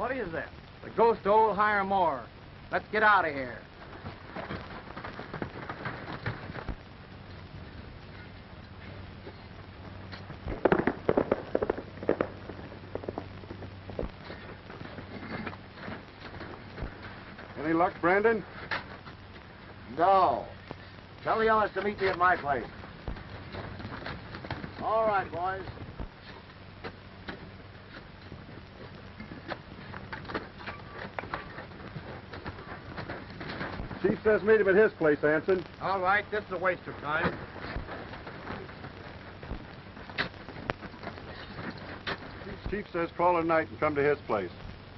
What is that? The ghost of old Hiram Moore. Let's get out of here. Any luck, Brandon? No. Tell the others to meet me at my place. All right, boys. Chief says meet him at his place, Anson. All right, this is a waste of time. Chief says call tonight and come to his place.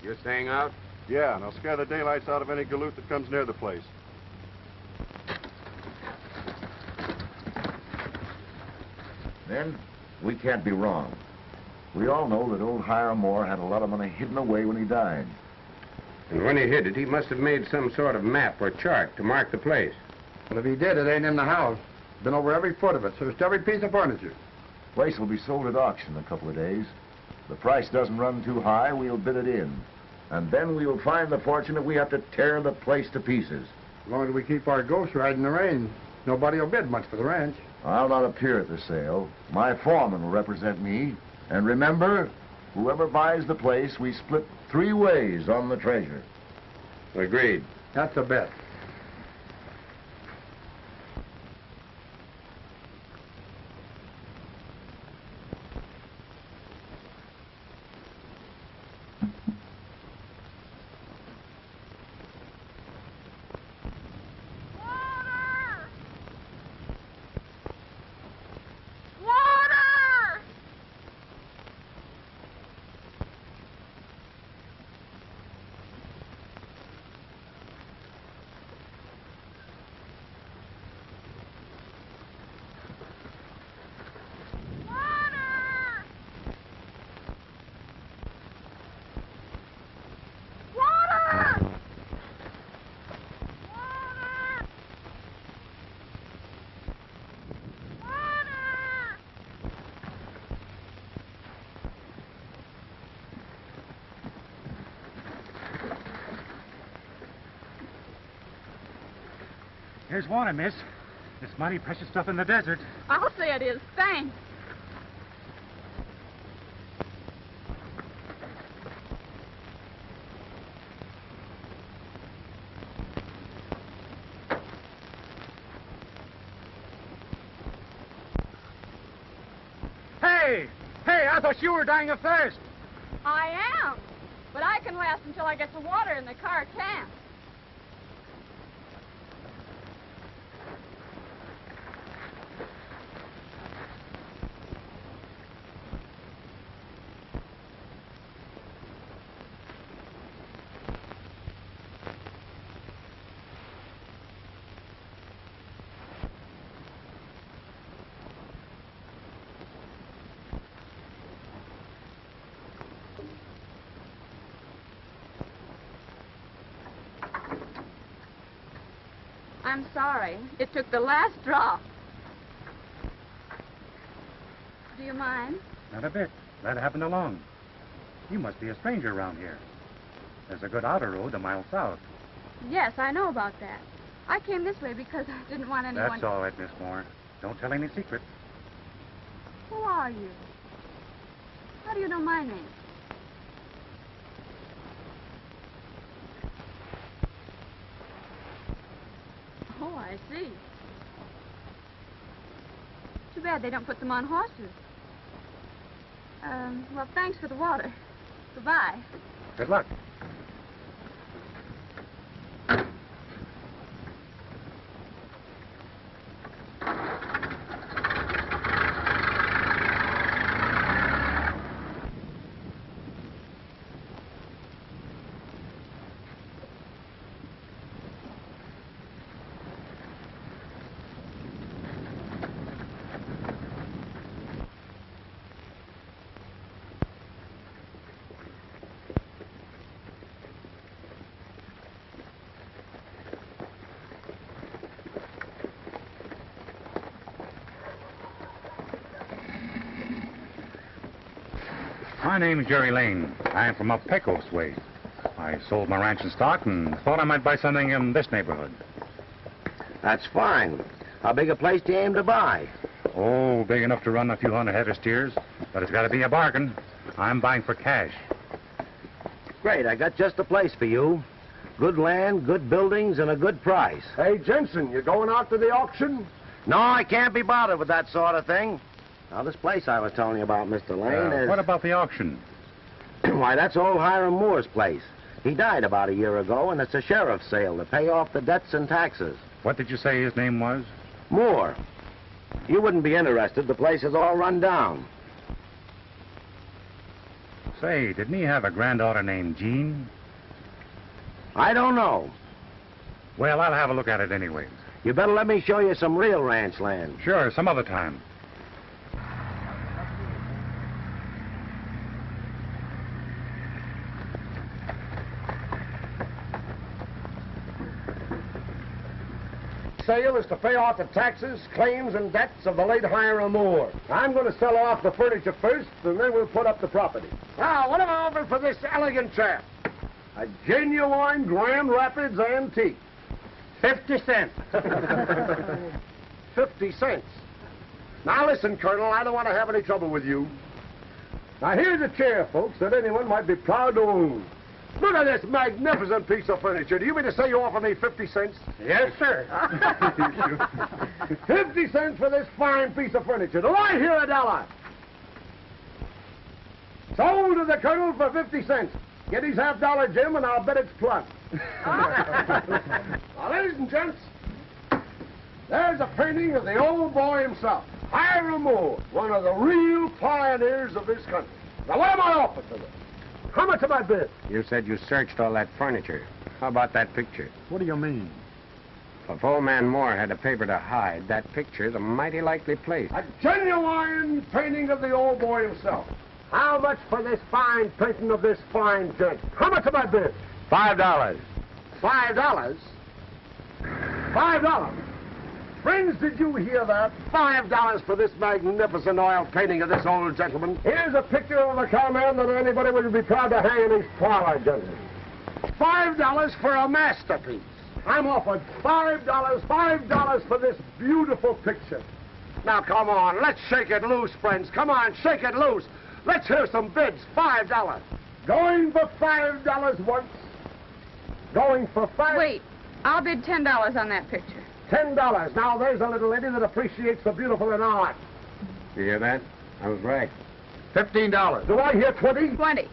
You're staying out? Yeah, and I'll scare the daylights out of any galoot that comes near the place. Then, we can't be wrong. We all know that old Hiram Moore had a lot of money hidden away when he died. And when he hid it, he must have made some sort of map or chart to mark the place. Well, if he did, it ain't in the house. Been over every foot of it, searched every piece of furniture. Place will be sold at auction in a couple of days. If the price doesn't run too high, we'll bid it in. And then we will find the fortune if we have to tear the place to pieces. As long as we keep our ghosts riding in the rain, nobody will bid much for the ranch. I'll not appear at the sale. My foreman will represent me. And remember, whoever buys the place, we split 3 ways on the treasure. Agreed. That's a bet. Here's water, miss. It's mighty precious stuff in the desert. I'll say it is. Thanks. Hey! Hey, I thought you were dying of thirst. I am. But I can last until I get to water and the car can't. I'm sorry. It took the last drop. Do you mind? Not a bit. That happened alone. You must be a stranger around here. There's a good outer road a mile south. Yes, I know about that. I came this way because I didn't want anyone... That's all right, Miss Moore. Don't tell any secrets. Who are you? How do you know my name? Oh, I see. Too bad they don't put them on horses. Well, thanks for the water. Goodbye. Good luck. My name's Jerry Lane. I'm from up Pecos way. I sold my ranch and stock and thought I might buy something in this neighborhood. That's fine. How big a place do you aim to buy? Oh, big enough to run a few hundred head of steers, but it's got to be a bargain. I'm buying for cash. Great, I got just the place for you. Good land, good buildings, and a good price. Hey, Jensen, you going out to the auction? No, I can't be bothered with that sort of thing. Now, this place I was telling you about, Mr. Lane, is... What about the auction? Why, that's old Hiram Moore's place. He died about a year ago, and it's a sheriff's sale to pay off the debts and taxes. What did you say his name was? Moore. You wouldn't be interested. The place is all run down. Say, didn't he have a granddaughter named Jean? I don't know. Well, I'll have a look at it anyways. You better let me show you some real ranch land. Sure, some other time. Sale is to pay off the taxes, claims, and debts of the late Hiram Moore. I'm going to sell off the furniture first, and then we'll put up the property. Now, what am I offering for this elegant chair? A genuine Grand Rapids antique. 50 cents. 50 cents. Now, listen, Colonel, I don't want to have any trouble with you. Now, here's a chair, folks, that anyone might be proud to own. Look at this magnificent piece of furniture. Do you mean to say you offer me 50 cents? Yes, sir. 50 cents for this fine piece of furniture. Do I hear $1? Sold to the Colonel for 50 cents. Get his $half, Jim, and I'll bet it's plumb. Now, ladies and gents, there's a painting of the old boy himself, Hiram Moore, one of the real pioneers of this country. Now, what am I offering for this? How much am I bid? You said you searched all that furniture. How about that picture? What do you mean? If old man Moore had a paper to hide, that picture's a mighty likely place. A genuine painting of the old boy himself. How much for this fine painting of this fine gent? How much am I bid? $5. $5? $5? Friends, did you hear that? $5 for this magnificent oil painting of this old gentleman. Here's a picture of a cowman that anybody would be proud to hang in his parlor, gentlemen. $5 for a masterpiece. I'm offered $5 for this beautiful picture. Now, come on, let's shake it loose, friends. Come on, shake it loose. Let's hear some bids. $5. Going for $5 once. Going for $5. Wait, I'll bid $10 on that picture. $10. Now, there's a little lady that appreciates the beautiful in art. You hear that? I was right. $15. Do I hear 20? 20.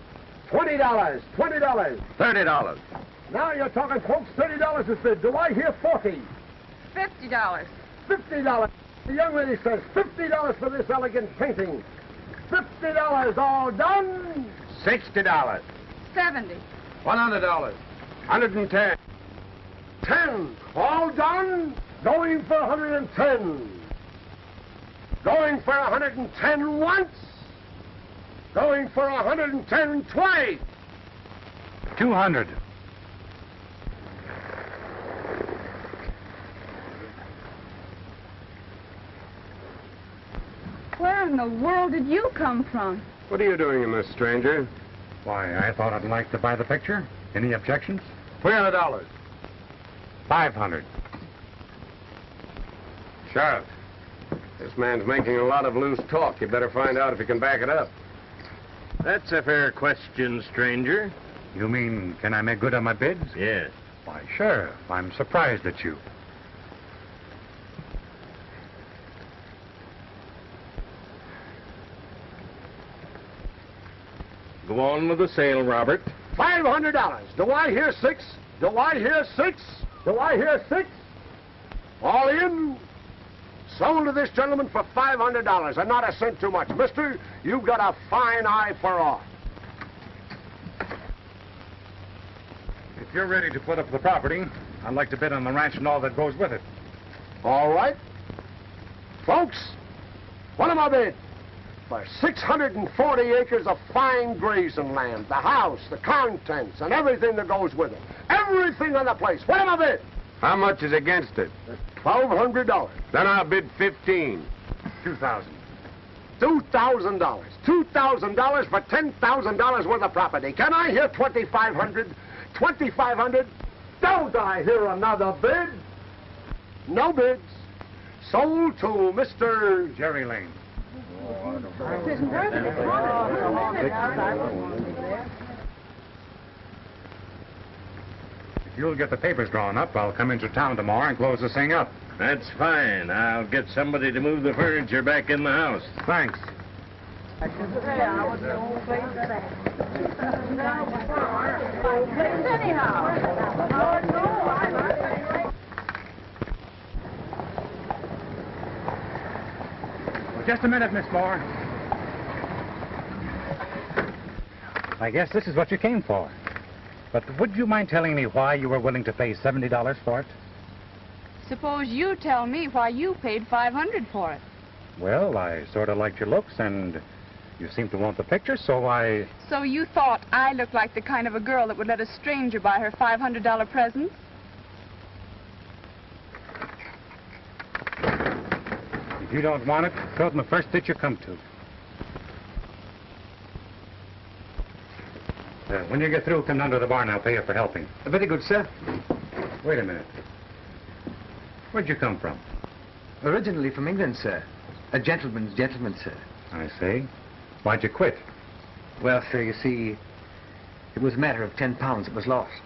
$20. $20. $30. Now you're talking, folks. $30 is bid. Do I hear 40? $50. $50. The young lady says $50 for this elegant painting. $50. All done. $60. 70. $100. 110. 10. All done. Going for 110. Going for 110 once. Going for 110 twice. 200. Where in the world did you come from? What are you doing in this, stranger? Why, I thought I'd like to buy the picture. Any objections? $300. 500. Sheriff, this man's making a lot of loose talk. You better find out if you can back it up. That's a fair question, stranger. You mean, can I make good on my bids? Yes. Why, Sheriff, I'm surprised at you. Go on with the sale, Robert. $500. Do I hear 6? Do I hear 6? Do I hear 6? All in. Sold to this gentleman for $500, and not a cent too much. Mister, you've got a fine eye for art. If you're ready to put up the property, I'd like to bid on the ranch and all that goes with it. All right. Folks, what am I bid? For 640 acres of fine grazing land, the house, the contents, and everything that goes with it. Everything on the place. What am I bid? How much is against it? $1,200. Then I'll bid 15. 2,000. $2,000. $2,000 for $10,000 worth of property. Can I hear 2,500? $2,500. Don't I hear another bid? No bids. Sold to Mr. Jerry Lane. If you'll get the papers drawn up, I'll come into town tomorrow and close this thing up. That's fine. I'll get somebody to move the furniture back in the house. Thanks. Well, just a minute, Miss Moore. I guess this is what you came for. But would you mind telling me why you were willing to pay $70 for it? Suppose you tell me why you paid $500 for it. Well, I sort of liked your looks, and you seem to want the picture, so I... So you thought I looked like the kind of a girl that would let a stranger buy her $500 present? If you don't want it, go in the first ditch you come to. When you get through, come down to the barn. I'll pay you for helping. Very good, sir. Wait a minute. Where'd you come from? Originally from England, sir. A gentleman's gentleman, sir. I see. Why'd you quit? Well, sir, you see, it was a matter of £10 that was lost.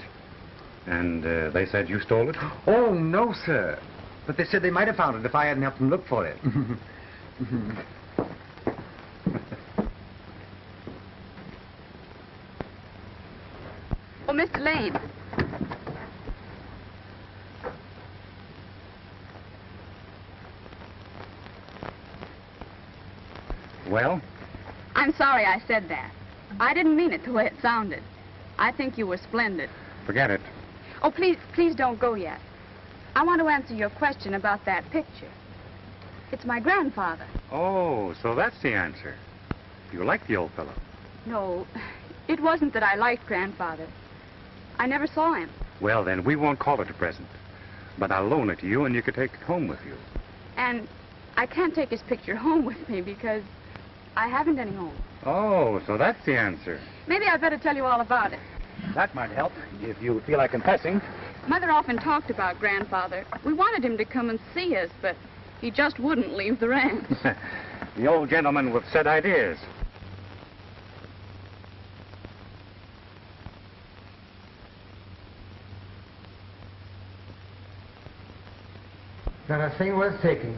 And they said you stole it? Oh, no, sir. But they said they might have found it if I hadn't helped them look for it. Oh, Mr. Lane. Well? I'm sorry I said that. I didn't mean it the way it sounded. I think you were splendid. Forget it. Oh, please don't go yet. I want to answer your question about that picture. It's my grandfather. Oh, so that's the answer. You like the old fellow? No, it wasn't that I liked Grandfather. I never saw him. Well, then, we won't call it a present. But I'll loan it to you, and you can take it home with you. And I can't take his picture home with me because I haven't any home. Oh, so that's the answer. Maybe I'd better tell you all about it. That might help, if you feel like confessing. Mother often talked about Grandfather. We wanted him to come and see us, but he just wouldn't leave the ranch. The old gentleman with set ideas. Not a thing worth taking.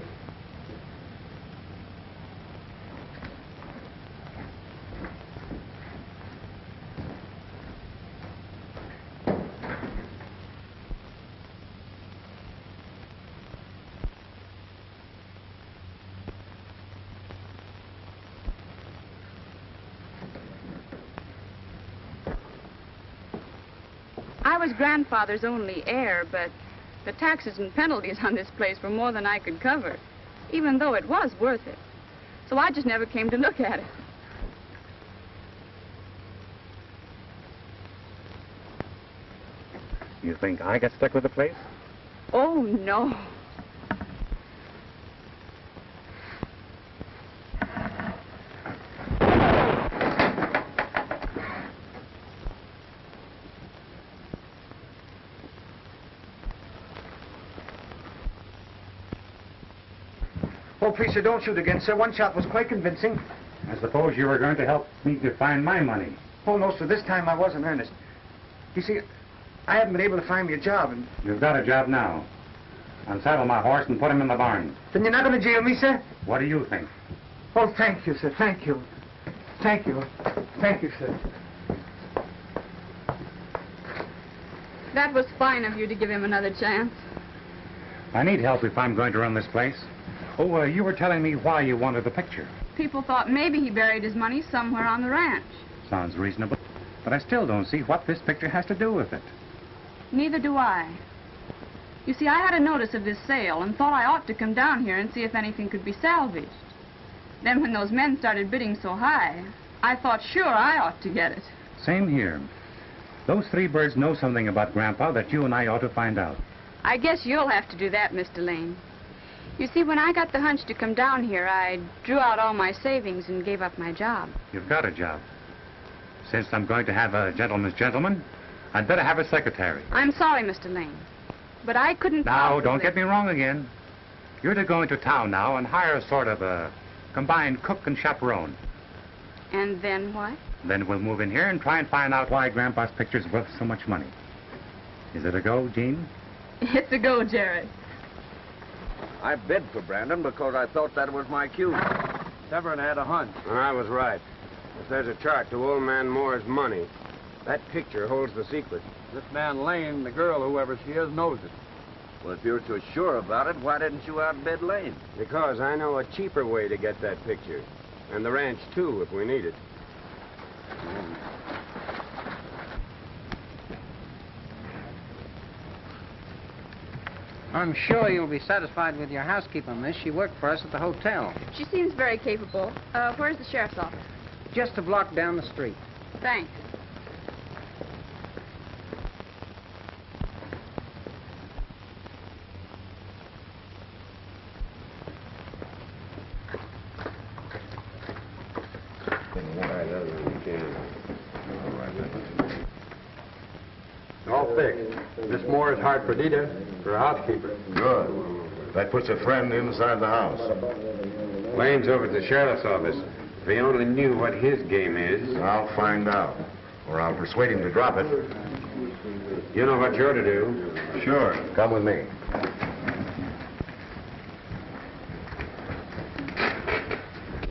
I was Grandfather's only heir, but the taxes and penalties on this place were more than I could cover, even though it was worth it. So I just never came to look at it. You think I got stuck with the place? Oh, no. Oh, please, sir, don't shoot again, sir. One shot was quite convincing. I suppose you were going to help me to find my money. Oh, no, sir, this time I was in earnest. You see, I haven't been able to find me a job, and... You've got a job now. Unsaddle my horse and put him in the barn. Then you're not going to jail me, sir? What do you think? Oh, thank you, sir, thank you. Thank you. Thank you, sir. That was fine of you to give him another chance. I need help if I'm going to run this place. Oh, you were telling me why you wanted the picture. People thought maybe he buried his money somewhere on the ranch. Sounds reasonable. But I still don't see what this picture has to do with it. Neither do I. You see, I had a notice of this sale and thought I ought to come down here and see if anything could be salvaged. Then when those men started bidding so high, I thought sure I ought to get it. Same here. Those three birds know something about Grandpa that you and I ought to find out. I guess you'll have to do that, Mr. Lane. You see, when I got the hunch to come down here, I drew out all my savings and gave up my job. You've got a job. Since I'm going to have a gentleman's gentleman, I'd better have a secretary. I'm sorry, Mr. Lane, but I couldn't Now, possibly... don't get me wrong again. You're to go into town now and hire a sort of a combined cook and chaperone. And then what? Then we'll move in here and try and find out why Grandpa's picture's worth so much money. Is it a go, Jean? It's a go, Jerry. I bid for Brandon because I thought that was my cue. Severn had a hunch. And I was right. If there's a chart to old man Moore's money, that picture holds the secret. This man Lane, the girl, whoever she is, knows it. Well, if you're so sure about it, why didn't you outbid Lane? Because I know a cheaper way to get that picture. And the ranch, too, if we need it. I'm sure you'll be satisfied with your housekeeper, miss. She worked for us at the hotel. She seems very capable. Where's the sheriff's office? Just a block down the street. Thanks. All fixed. Miss Moore is hired for Dita, for a housekeeper. Good. That puts a friend inside the house. Lane's over at the sheriff's office. If he only knew what his game is. I'll find out. Or I'll persuade him to drop it. You know what you're to do. Sure. Come with me.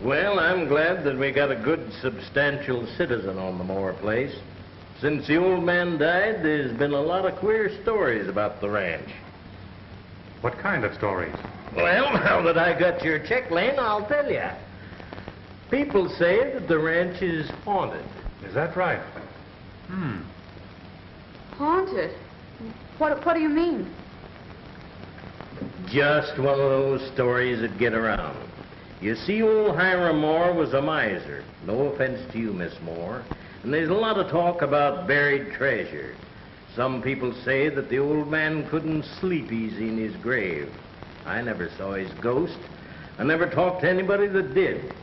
Well, I'm glad that we got a good, substantial citizen on the Moore place. Since the old man died, there's been a lot of queer stories about the ranch. What kind of stories? Well, now that I got your check, Lane, I'll tell you. People say that the ranch is haunted. Is that right? Haunted? What do you mean? Just one of those stories that get around. You see, old Hiram Moore was a miser. No offense to you, Miss Moore. And there's a lot of talk about buried treasure. Some people say that the old man couldn't sleep easy in his grave. I never saw his ghost. I never talked to anybody that did.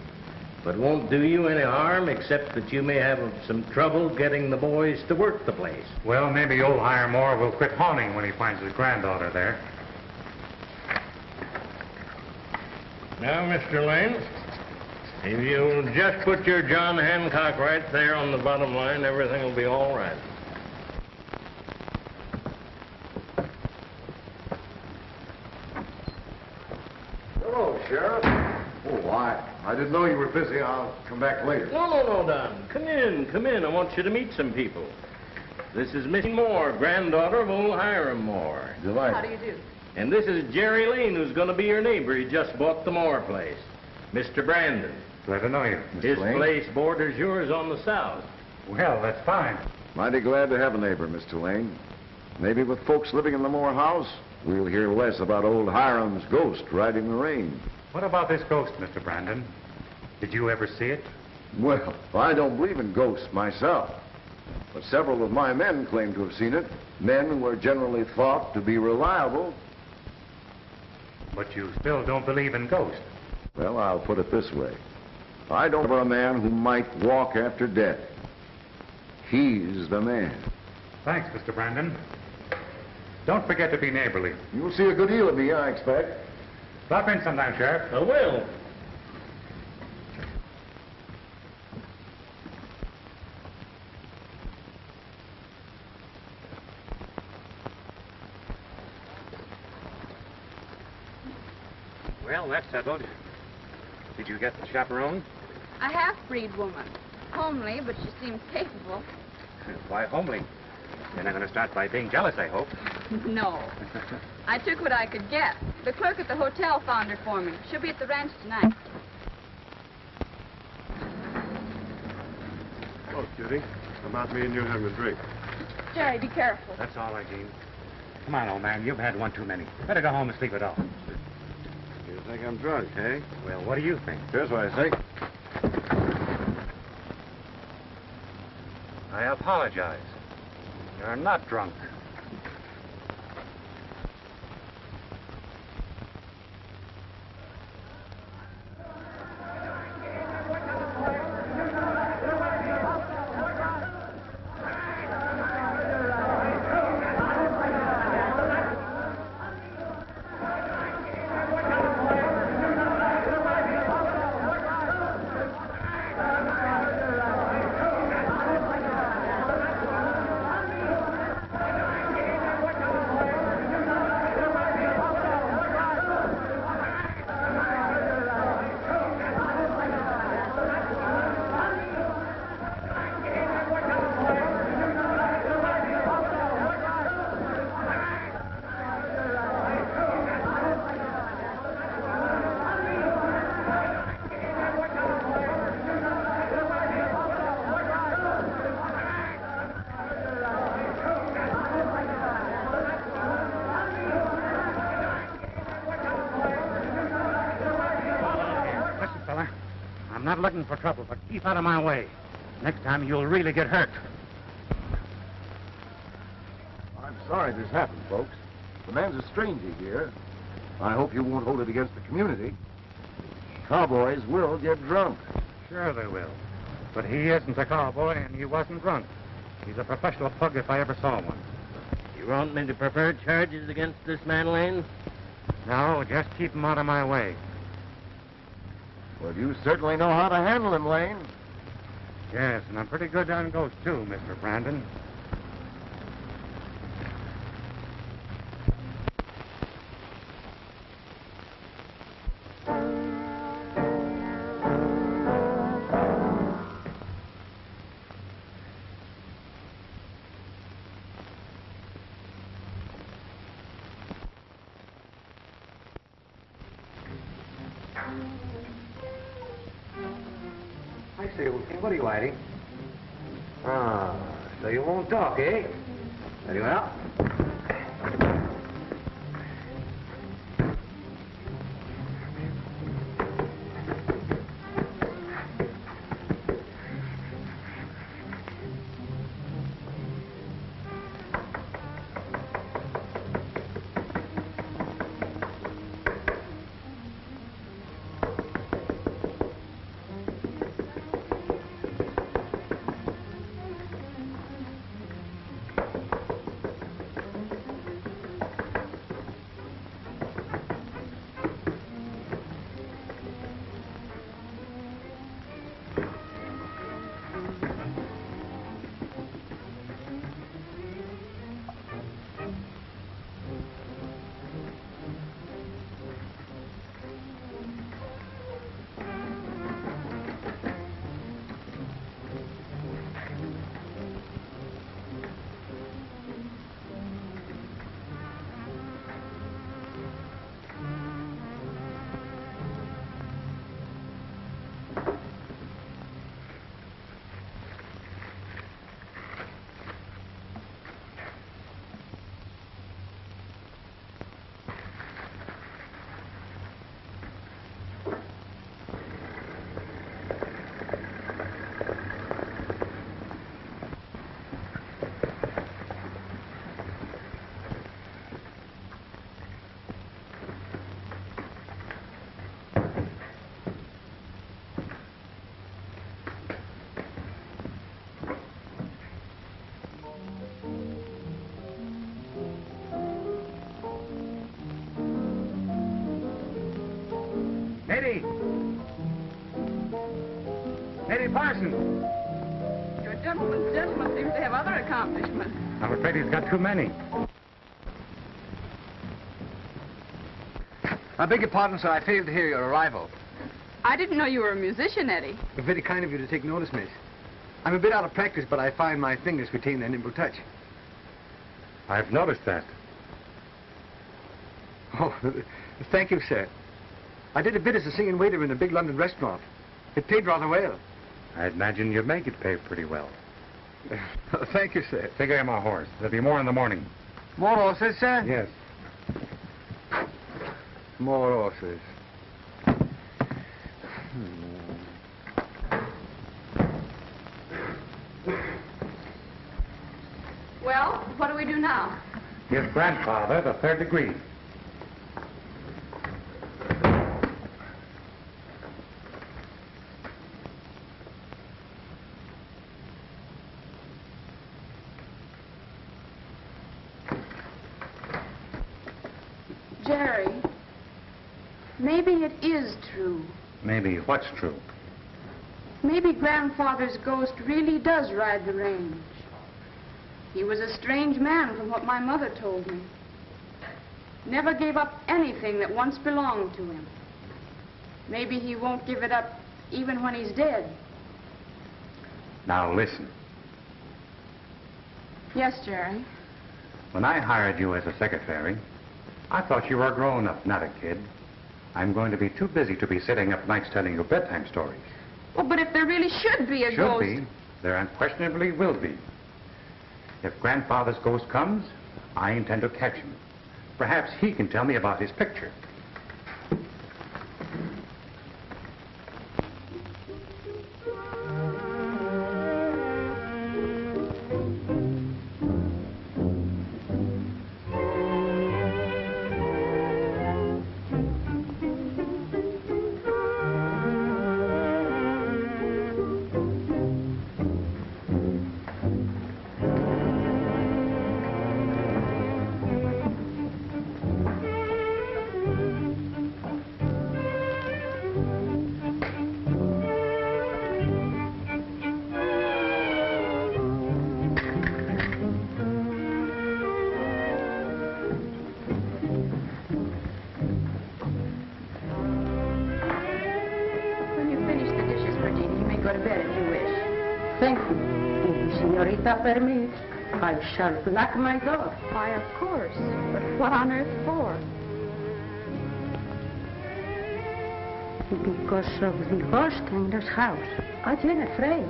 But it won't do you any harm except that you may have some trouble getting the boys to work the place. Well, maybe old Hiram Moore will quit haunting when he finds his granddaughter there. Now, Mr. Lane, if you'll just put your John Hancock right there on the bottom line, everything will be all right. Hello, Sheriff. Oh, I didn't know you were busy. I'll come back later. No, Don. Come in. I want you to meet some people. This is Miss Moore, granddaughter of old Hiram Moore. Delighted. How do you do? And this is Jerry Lane, who's going to be your neighbor. He just bought the Moore place. Mr. Brandon. Glad to know you. His Lane? place borders yours on the south. Well, that's fine. Mighty glad to have a neighbor, Mr. Lane. Maybe with folks living in the Moore house, we'll hear less about old Hiram's ghost riding the range. What about this ghost, Mr. Brandon? Did you ever see it? Well, I don't believe in ghosts myself. But several of my men claim to have seen it. Men who are generally thought to be reliable. But you still don't believe in ghosts. Well, I'll put it this way. I don't know a man who might walk after death. He's the man. Thanks, Mr. Brandon. Don't forget to be neighborly. You'll see a good deal of me, I expect. Stop in sometime, Sheriff. I will. Well, that's settled. Did you get the chaperone? A half-breed woman. Homely, but she seems capable. Why homely? You're not going to start by being jealous, I hope. No. I took what I could get. The clerk at the hotel found her for me. She'll be at the ranch tonight. Oh, Judy. How about me and you having a drink? Jerry, be careful. That's all right, Jean. Come on, old man. You've had one too many. Better go home and sleep it off. You think I'm drunk, eh? Well, what do you think? Here's what I think. I apologize. You're not drunk. not looking for trouble, but keep out of my way. Next time you'll really get hurt. I'm sorry this happened, folks. The man's a stranger here. I hope you won't hold it against the community. Cowboys will get drunk. Sure they will. But he isn't a cowboy, and he wasn't drunk. He's a professional pug if I ever saw one. You want me to prefer charges against this man, Lane? No, just keep him out of my way. Well, you certainly know how to handle him, Lane. Yes, and I'm pretty good on ghosts, too, Mr. Brandon. I say, what are you hiding? Ah, so you won't talk, eh? Very well. Lady Parson. Your gentleman seems to have other accomplishments. I'm afraid he's got too many. I beg your pardon, sir. I failed to hear your arrival. I didn't know you were a musician, Eddie. Very kind of you to take notice, miss. I'm a bit out of practice, but I find my fingers retain their nimble touch. I've noticed that. Oh, thank you, sir. I did a bit as a singing waiter in a big London restaurant. It paid rather well. I imagine you'd make it pay pretty well. Thank you, sir. Take care of my horse. There'll be more in the morning. More horses, sir? Yes. More horses. Well, what do we do now? His grandfather, the third degree. Jerry, maybe it is true. Maybe what's true? Maybe Grandfather's ghost really does ride the range. He was a strange man from what my mother told me. Never gave up anything that once belonged to him. Maybe he won't give it up even when he's dead. Now listen. Yes, Jerry. When I hired you as a secretary, I thought you were a grown-up, not a kid. I'm going to be too busy to be sitting up nights telling you bedtime stories. Well, but if there really should be a ghost... Should be. There unquestionably will be. If Grandfather's ghost comes, I intend to catch him. Perhaps he can tell me about his picture. Thank you. If the senorita permits, I shall lock my door. Why, of course. But what on earth for? Because of the ghost in this house. I am afraid.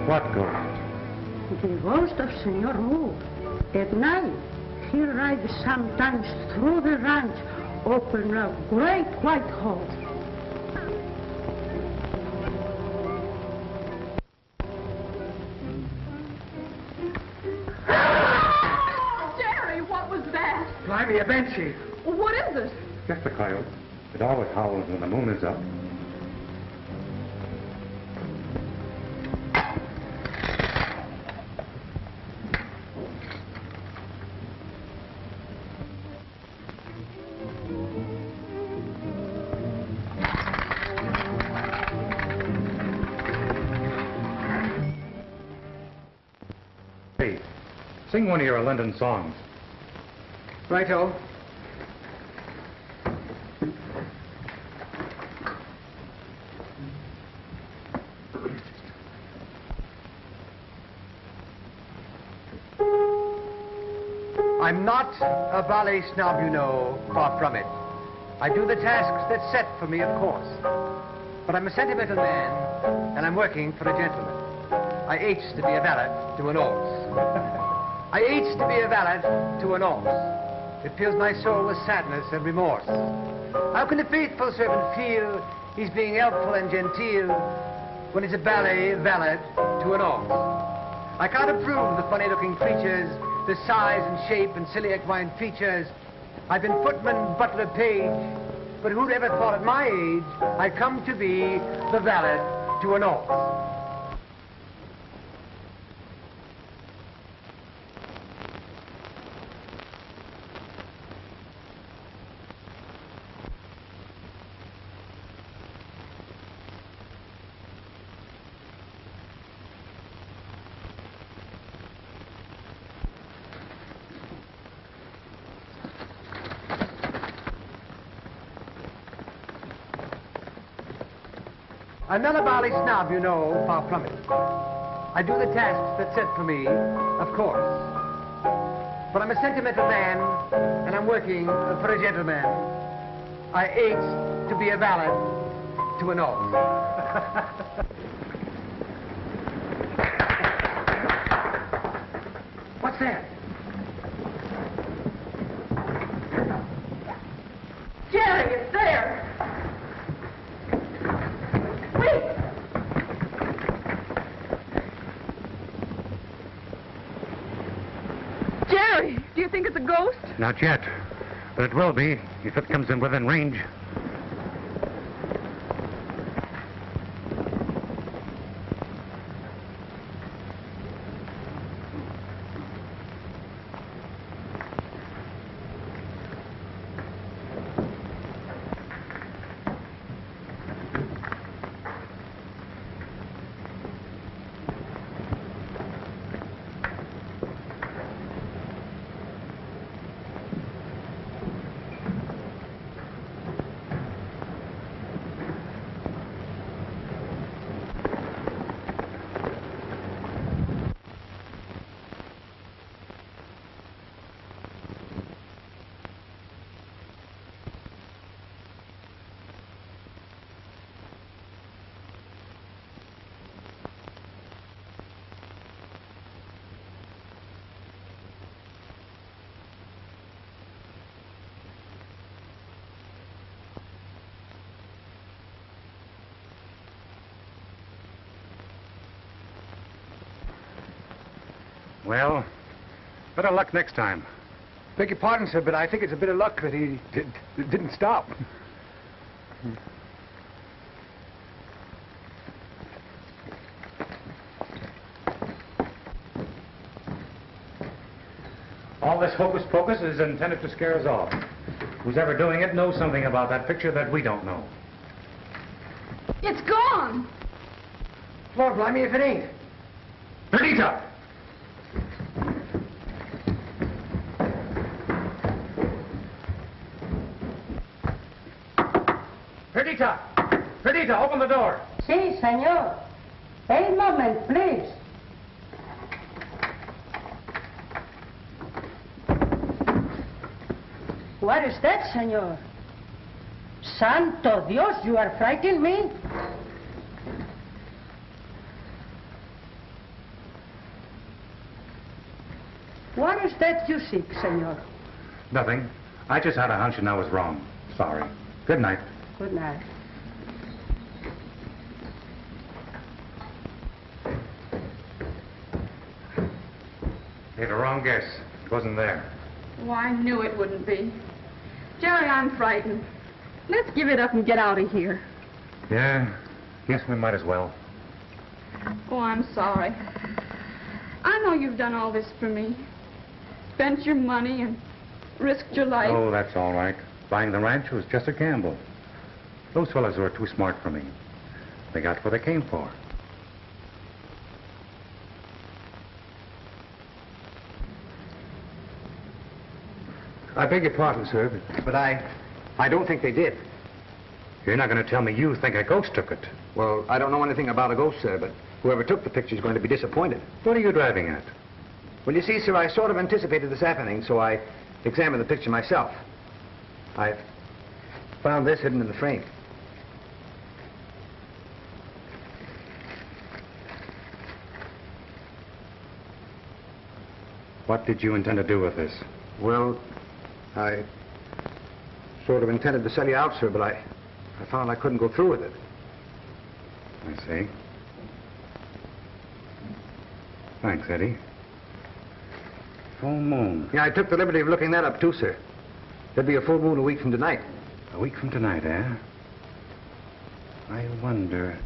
What ghost? The ghost of Senor Moore. At night, he rides sometimes through the ranch, open a great white hole. Jerry, what was that? Blimey, a banshee. What is it? Just a coyote. It always howls when the moon is up. Hey, sing one of your London songs. Righto. I'm not a ballet snob, you know, far from it. I do the tasks that's set for me, of course. But I'm a sentimental man, and I'm working for a gentleman. I aches to be a valet to an horse. I aches to be a valet to an horse. It fills my soul with sadness and remorse. How can a faithful servant feel he's being helpful and genteel when he's a ballet valet to an horse? I can't approve the funny-looking creatures, the size and shape and silly equine features. I've been footman, butler, page, but who'd ever thought at my age I'd come to be the valet to an horse? I'm not a ballet snob, you know, far from it. I do the tasks that's set for me, of course. But I'm a sentimental man, and I'm working for a gentleman. I ache to be a valet to an horse. What's that? Jerry, it's there. Jerry, do you think it's a ghost? Not yet, but it will be if it comes in within range. Well, better luck next time. Beg your pardon, sir, but I think it's a bit of luck that he didn't stop. All this hocus pocus is intended to scare us off. Who's ever doing it knows something about that picture that we don't know. It's gone. Lord, blimey if it ain't. Perdita! Perdita! Perdita, open the door. Si, senor. A moment, please. What is that, senor? Santo Dios, you are frightening me. What is that you seek, senor? Nothing. I just had a hunch and I was wrong. Sorry. Good night. Good night. Made a wrong guess. It wasn't there. Oh, I knew it wouldn't be. Jerry, I'm frightened. Let's give it up and get out of here. Yeah. Yes, we might as well. Oh, I'm sorry. I know you've done all this for me. Spent your money and risked your life. Oh, that's all right. Buying the ranch was just a gamble. Those fellas were too smart for me. They got what they came for. I beg your pardon, sir, but I don't think they did. You're not going to tell me you think a ghost took it. Well, I don't know anything about a ghost, sir, but whoever took the picture is going to be disappointed. What are you driving at? Well, you see, sir, I sort of anticipated this happening, so I examined the picture myself. I found this hidden in the frame. What did you intend to do with this? Well, I sort of intended to sell you out, sir, but I found I couldn't go through with it. I see. Thanks, Eddie. Full moon. Yeah, I took the liberty of looking that up, too, sir. There'd be a full moon a week from tonight. A week from tonight, eh? I wonder...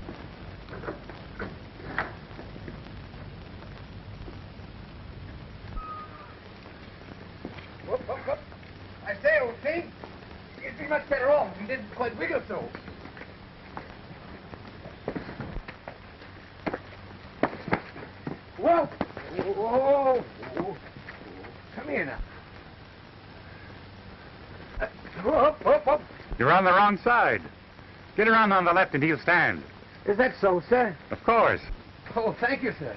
Whoop, whoop, whoop. I say, old thing, you'd be much better off if you didn't quite wiggle so. Whoa! Whoa! Whoa. Come here now. Whoop, whoop, whoop. You're on the wrong side. Get around on the left and he'll stand. Is that so, sir? Of course. Oh, thank you, sir.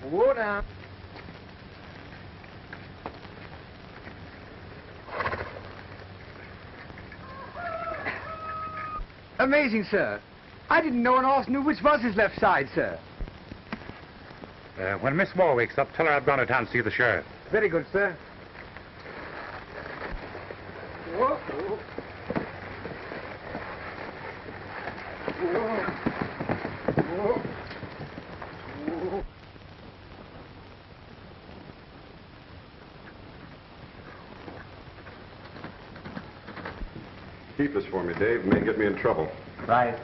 Whoa, now. Amazing, sir. I didn't know an horse knew which was his left side, sir. When Miss Moore wakes up, tell her I've gone to town to see the sheriff. Very good, sir. Whoa. Whoa. Whoa. Whoa. Keep this for me, Dave. It may get me in trouble. Right.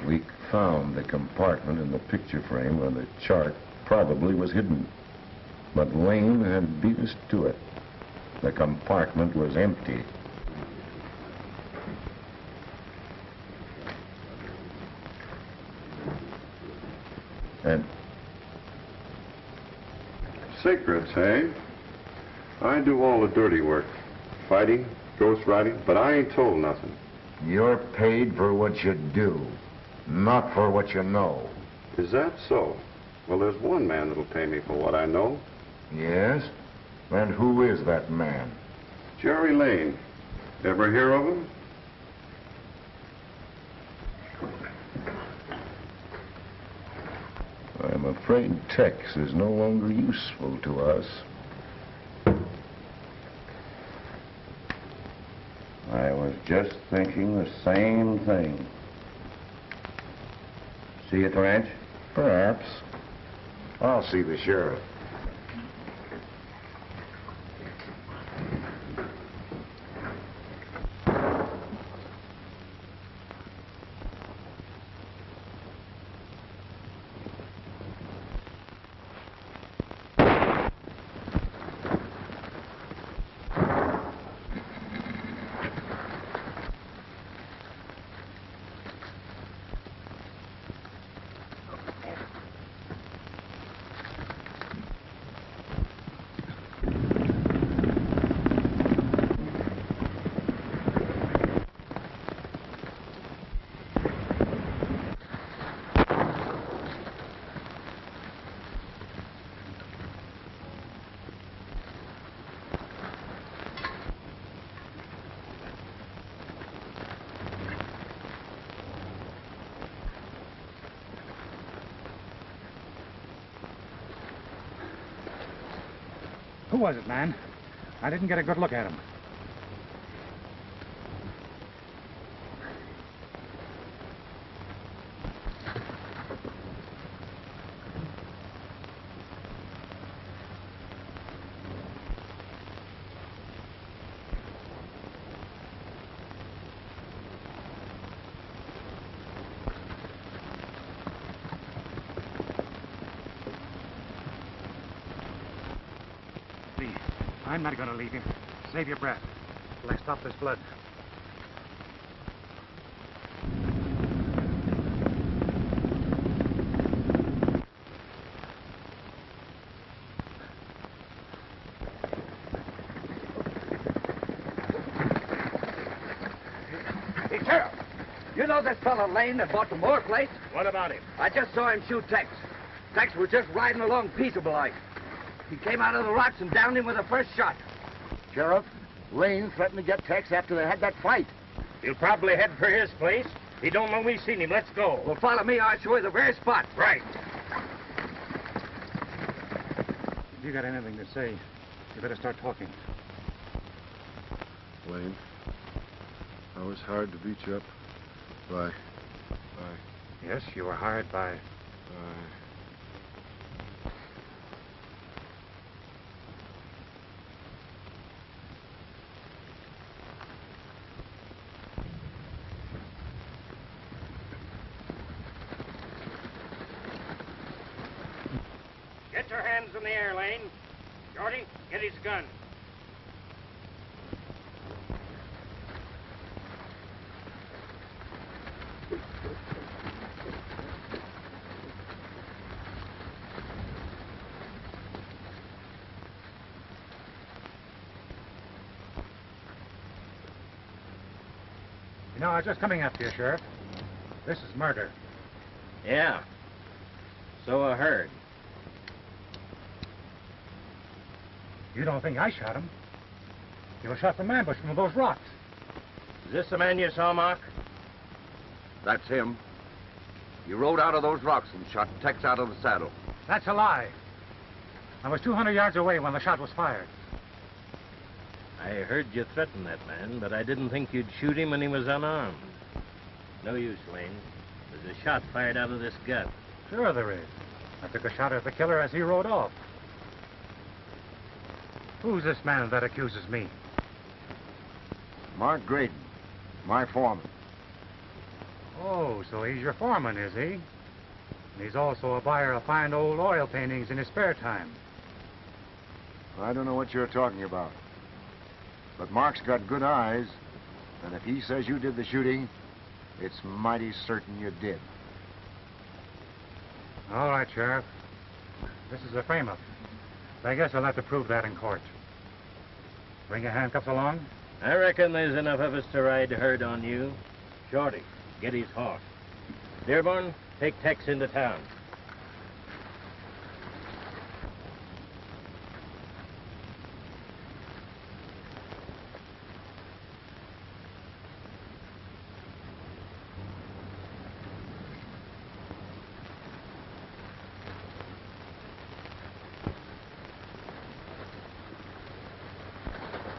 We found the compartment in the picture frame where the chart probably was hidden. But Lane had beat us to it. The compartment was empty. And Secrets, hey? I do all the dirty work. Fighting, ghost writing, but I ain't told nothing. you're paid for what you do, not for what you know. Is that so? Well, there's one man that'll pay me for what I know. Yes? And who is that man? Jerry Lane. Ever hear of him? I'm afraid Tex is no longer useful to us. I was just thinking the same thing. See you at the ranch? Perhaps. I'll see the sheriff. Who was it, man? I didn't get a good look at him. I'm not going to leave him. Save your breath. Let's stop this blood. Hey, Sheriff, you know this fellow Lane that bought the Moore place? What about him? I just saw him shoot Tex. Tex was just riding along peaceable like. He came out of the rocks and downed him with the first shot. Sheriff, Lane threatened to get Tex after they had that fight. He'll probably head for his place. He don't know we seen him. Let's go. Well, follow me. I'll show you the very spot. Right. If you got anything to say, you better start talking. Lane, I was hired to beat you up by... Yes, you were hired by... Get your hands in the air, Lane. Shorty, get his gun. You know, I was just coming after you, Sheriff. This is murder. Yeah. So I heard. You don't think I shot him? You were shot from ambush from those rocks. Is this the man you saw, Mark? That's him. He rode out of those rocks and shot Tex out of the saddle. That's a lie. I was 200 yards away when the shot was fired. I heard you threaten that man, but I didn't think you'd shoot him when he was unarmed. No use, Lane. There's a shot fired out of this gun. Sure there is. I took a shot at the killer as he rode off. Who's this man that accuses me? Mark Graydon, my foreman. Oh, so he's your foreman, is he? And he's also a buyer of fine old oil paintings in his spare time. I don't know what you're talking about. But Mark's got good eyes, and if he says you did the shooting, it's mighty certain you did. All right, Sheriff. This is a frame-up. I guess I'll have to prove that in court. Bring your handcuffs along? I reckon there's enough of us to ride herd on you. Shorty, get his horse. Dearborn, take Tex into town.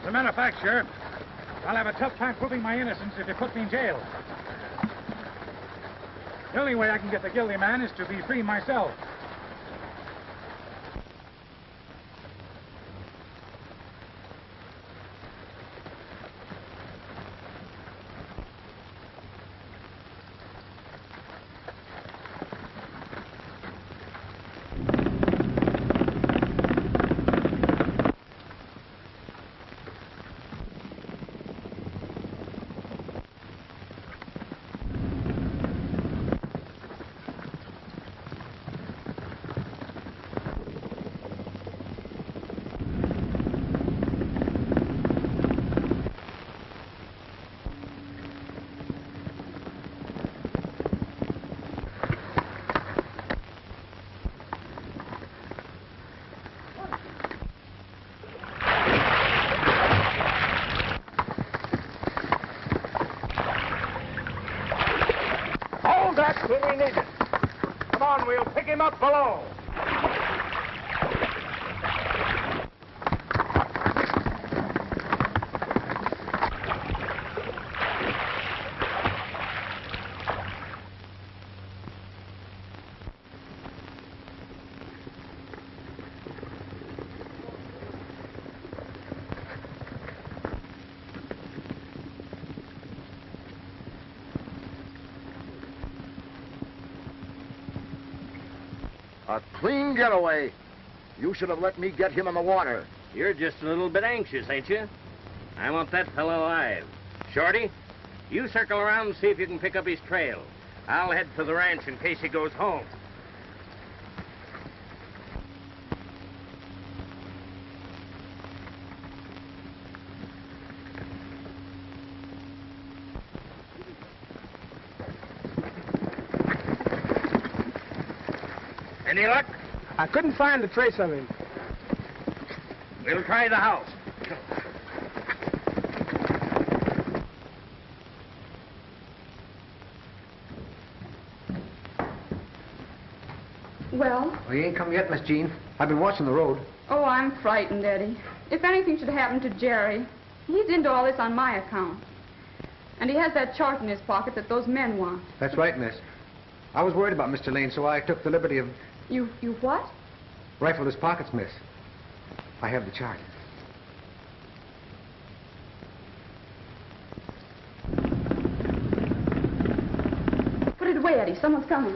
As a matter of fact, Sheriff, I'll have a tough time proving my innocence if you put me in jail. The only way I can get the guilty man is to be free myself. That's what we needed. Come on, we'll pick him up below. A clean getaway. You should have let me get him in the water. You're just a little bit anxious, ain't you? I want that fellow alive. Shorty, you circle around and see if you can pick up his trail. I'll head for the ranch in case he goes home. Any luck? I couldn't find a trace of him. We'll try the house. Well? Well, he ain't come yet, Miss Jean. I've been watching the road. Oh, I'm frightened, Eddie. If anything should happen to Jerry, he's into all this on my account. And he has that chart in his pocket that those men want. That's right, miss. I was worried about Mr. Lane, so I took the liberty of... You what? Rifled his pockets, miss. I have the chart. Put it away, Eddie. Someone's coming.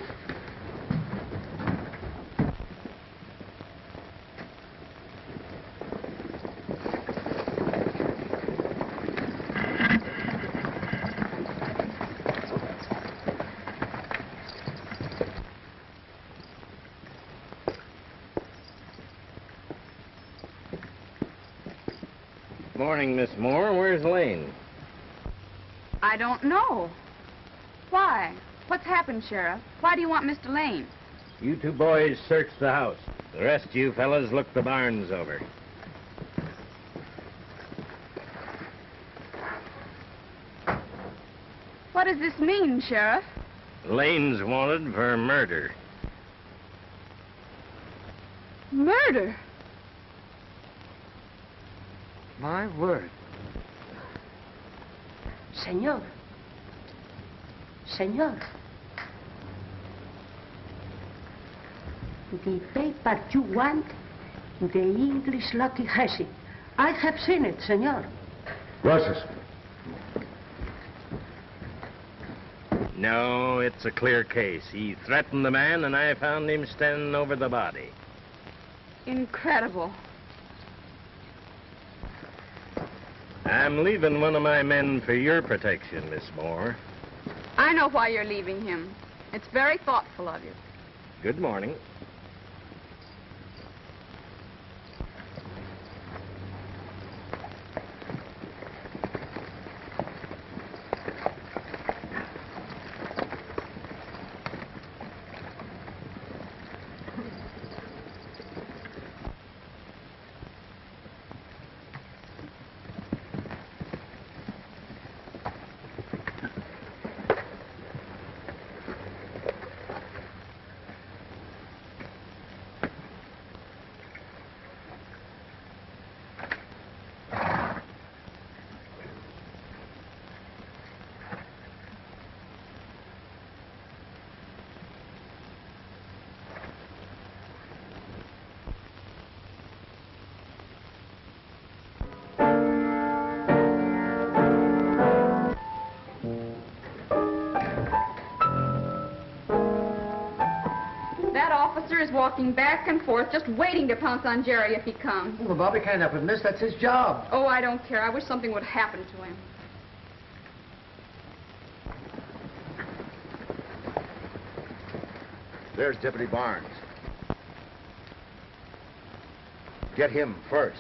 Morning, Miss Moore. Where's Lane? I don't know. Why? What's happened, Sheriff? Why do you want Mr. Lane? You two boys search the house. The rest of you fellas look the barns over. What does this mean, Sheriff? Lane's wanted for murder. Murder? My word. Senor. Senor. The paper you want, the English Lucky has it. I have seen it, senor. Gracias. No, it's a clear case. He threatened the man, and I found him standing over the body. Incredible. I'm leaving one of my men for your protection, Miss Moore. I know why you're leaving him. It's very thoughtful of you. Good morning. Is walking back and forth, just waiting to pounce on Jerry if he comes. Well, Bobby can't help it, miss. That's his job. Oh, I don't care. I wish something would happen to him. There's Deputy Barnes. Get him first.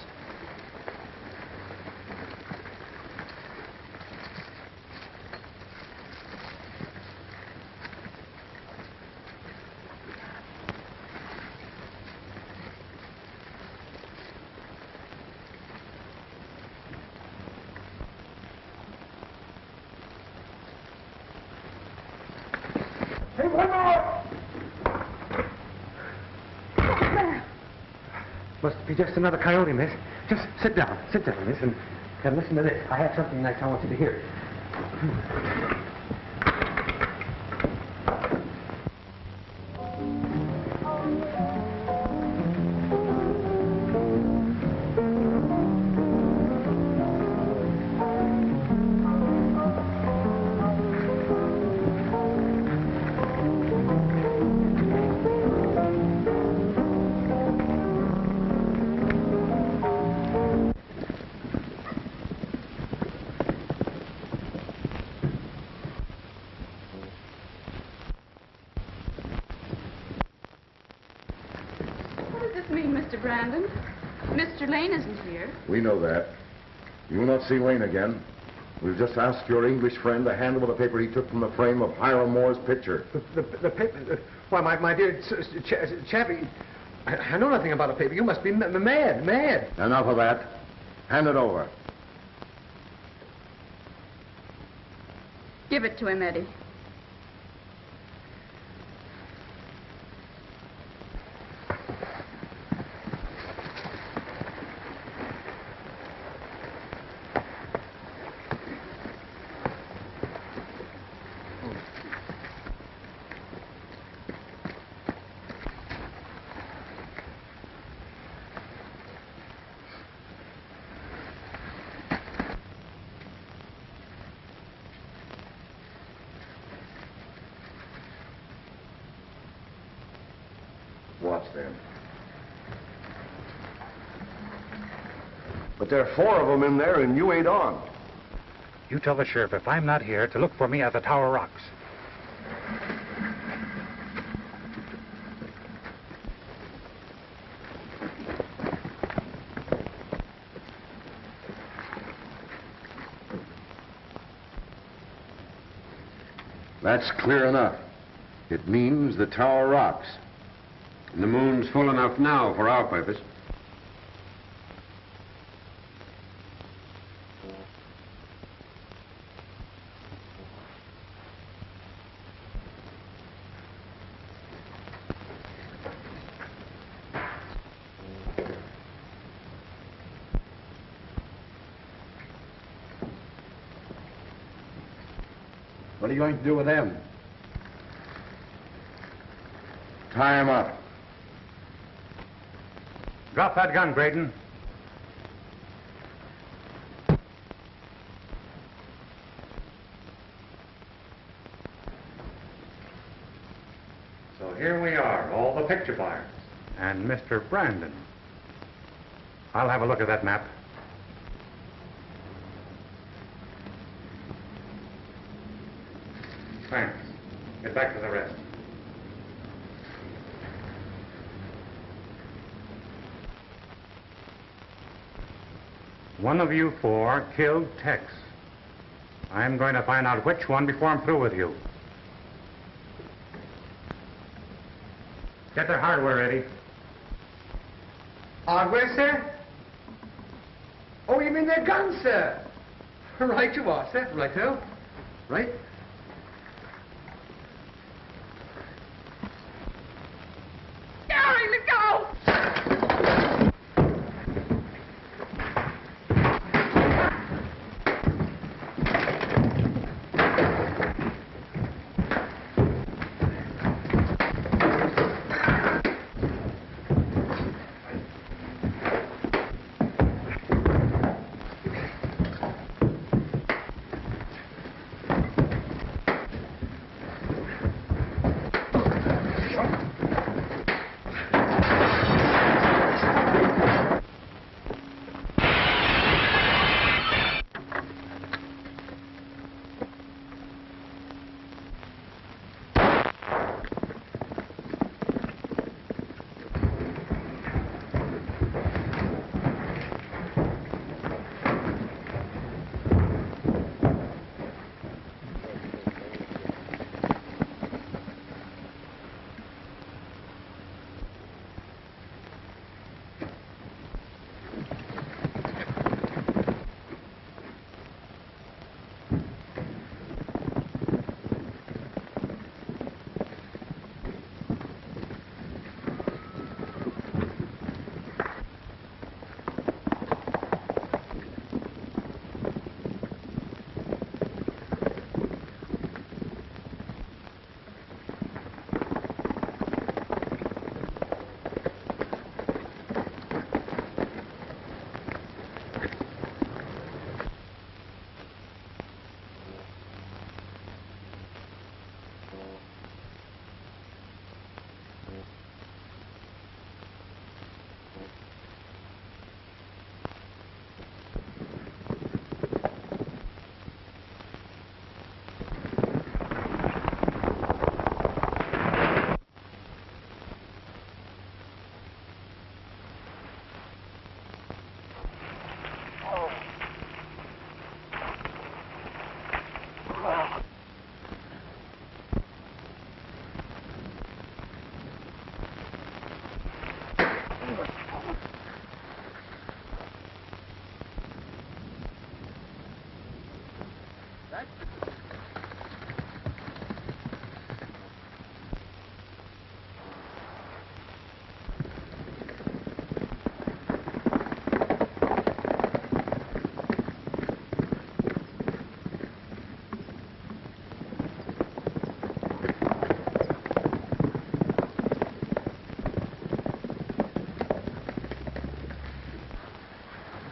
Must be just another coyote, miss. Just sit down, miss, and listen to this. I have something nice I want you to hear. Mr. Brandon. Mr. Lane isn't here. We know that. You will not see Lane again. We've just asked your English friend to hand over the paper he took from the frame of Hiram Moore's picture. The paper? Why, my dear Chappie, I know nothing about a paper. You must be mad. Enough of that. Hand it over. Give it to him, Eddie. Watch them. But there are 4 of them in there, and you ain't on. You tell the sheriff if I'm not here to look for me at the Tower Rocks. That's clear enough. It means the Tower Rocks. And the moon's full enough now for our purpose. What are you going to do with them? Tie him up. Drop that gun, Graydon. So here we are, all the picture buyers. And Mr. Brandon. I'll have a look at that map. Thanks. Get back to the rest. One of you 4 killed Tex. I'm going to find out which one before I'm through with you. Get their hardware ready. Hardware, sir? Oh, you mean their guns, sir? Right you are, sir. Righto. Right. Gary, let go!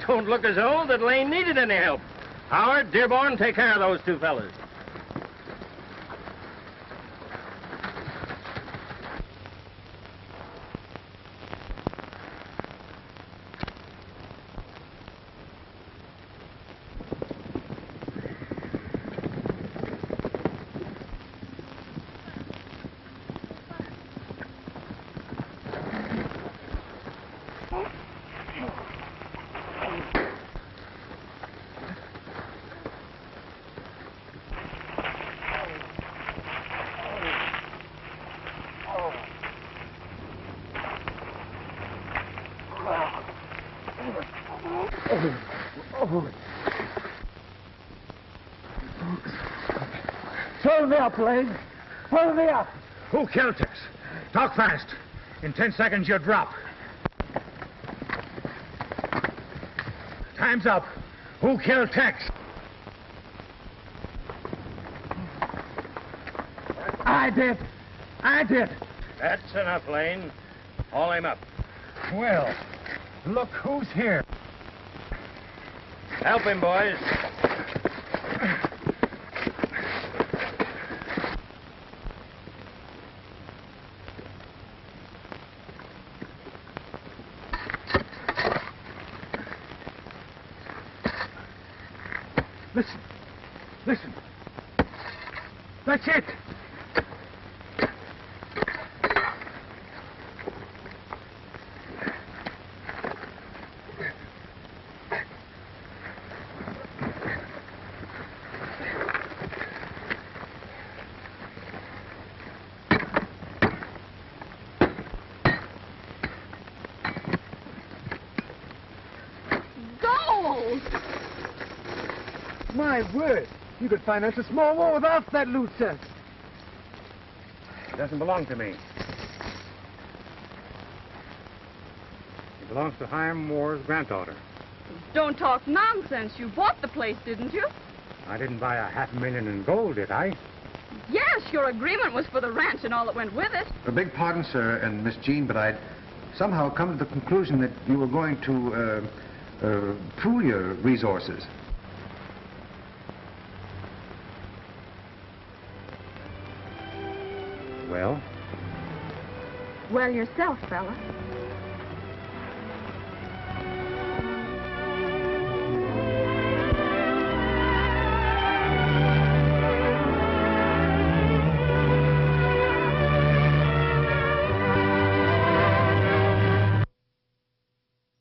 don't look as though that Lane needed any help. Howard, Dearborn, take care of those two fellas. Pull me up, Lane. Pull me up. Who killed Tex? Talk fast. In 10 seconds, you'll drop. Time's up. Who killed Tex? I did. I did. That's enough, Lane. Haul him up. Well, look who's here. Help him, boys. Listen. Listen. That's it. My word! You could finance a small war with half that loot, sir. It doesn't belong to me. It belongs to Hiram Moore's granddaughter. Don't talk nonsense. You bought the place, didn't you? I didn't buy $500,000 in gold, did I? Yes, your agreement was for the ranch and all that went with it. A big pardon, sir, and Miss Jean, but I'd somehow come to the conclusion that you were going to pool your resources. Well? Well, yourself, fella.